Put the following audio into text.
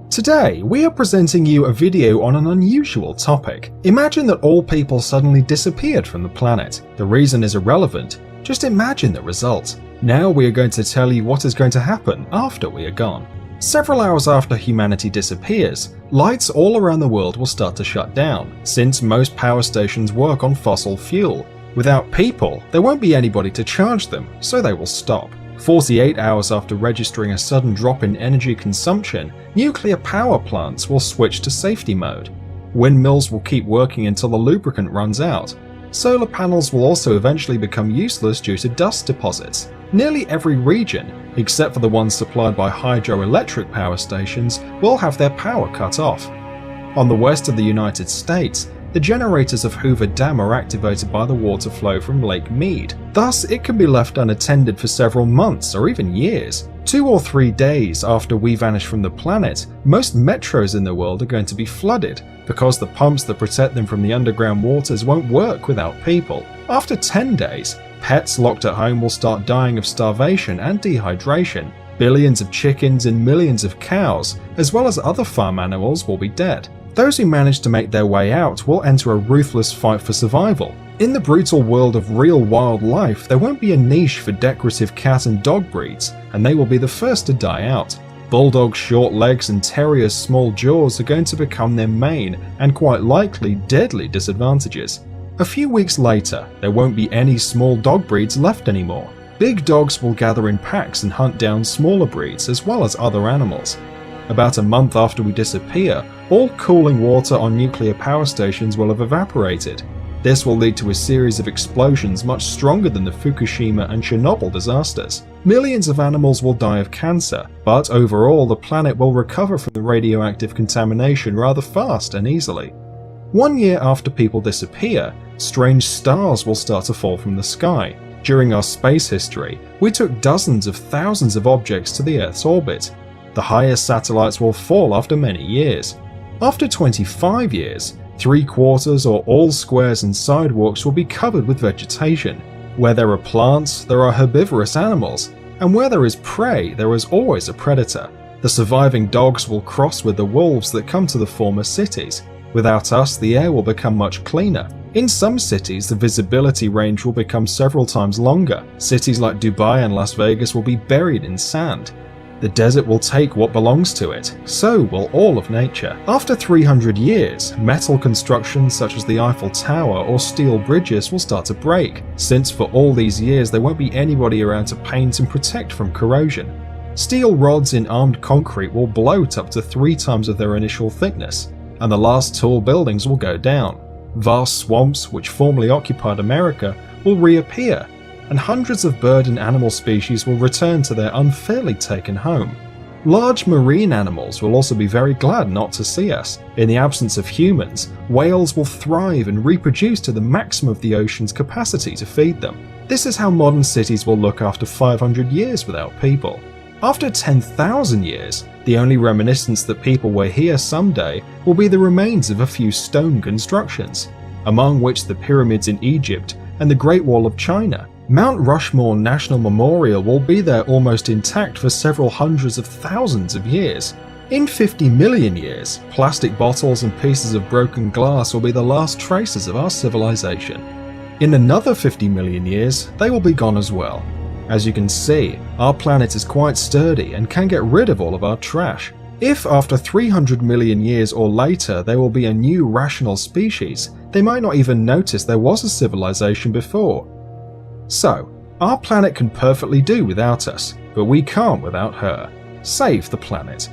Today, we are presenting you a video on an unusual topic. Imagine that all people suddenly disappeared from the planet. The reason is irrelevant, just imagine the result. Now we are going to tell you what is going to happen after we are gone. Several hours after humanity disappears, lights all around the world will start to shut down, since most power stations work on fossil fuel. Without people, there won't be anybody to charge them, so they will stop. 48 hours after registering a sudden drop in energy consumption, nuclear power plants will switch to safety mode. Windmills will keep working until the lubricant runs out. Solar panels will also eventually become useless due to dust deposits. Nearly every region, except for the ones supplied by hydroelectric power stations, will have their power cut off. On the west of the United States, the generators of Hoover Dam are activated by the water flow from Lake Mead. Thus, it can be left unattended for several months or even years. 2 or 3 days after we vanish from the planet, most metros in the world are going to be flooded because the pumps that protect them from the underground waters won't work without people. After 10 days, pets locked at home will start dying of starvation and dehydration. Billions of chickens and millions of cows, as well as other farm animals, will be dead. Those who manage to make their way out will enter a ruthless fight for survival. In the brutal world of real wildlife, there won't be a niche for decorative cat and dog breeds, and they will be the first to die out. Bulldogs' short legs and terriers' small jaws are going to become their main, and quite likely deadly, disadvantages. A few weeks later, there won't be any small dog breeds left anymore. Big dogs will gather in packs and hunt down smaller breeds as well as other animals. About a month after we disappear, all cooling water on nuclear power stations will have evaporated. This will lead to a series of explosions much stronger than the Fukushima and Chernobyl disasters. Millions of animals will die of cancer, but overall the planet will recover from the radioactive contamination rather fast and easily. 1 year after people disappear, strange stars will start to fall from the sky. During our space history, we took dozens of thousands of objects to the Earth's orbit. The highest satellites will fall after many years. After 25 years, 3/4 or all squares and sidewalks will be covered with vegetation. Where there are plants, there are herbivorous animals, and where there is prey, there is always a predator. The surviving dogs will cross with the wolves that come to the former cities. Without us, the air will become much cleaner. In some cities, the visibility range will become several times longer. Cities like Dubai and Las Vegas will be buried in sand. The desert will take what belongs to it, so will all of nature. After 300 years, metal constructions such as the Eiffel Tower or steel bridges will start to break, since for all these years there won't be anybody around to paint and protect from corrosion. Steel rods in armed concrete will bloat up to 3 times of their initial thickness, and the last tall buildings will go down. Vast swamps, which formerly occupied America, will reappear, and hundreds of bird and animal species will return to their unfairly taken home. Large marine animals will also be very glad not to see us. In the absence of humans, whales will thrive and reproduce to the maximum of the ocean's capacity to feed them. This is how modern cities will look after 500 years without people. After 10,000 years, the only reminiscence that people were here someday will be the remains of a few stone constructions, among which the pyramids in Egypt and the Great Wall of China. Mount Rushmore National Memorial will be there almost intact for several hundreds of thousands of years. In 50 million years, plastic bottles and pieces of broken glass will be the last traces of our civilization. In another 50 million years, they will be gone as well. As you can see, our planet is quite sturdy and can get rid of all of our trash. If after 300 million years or later there will be a new rational species, they might not even notice there was a civilization before. So, our planet can perfectly do without us, but we can't without her. Save the planet.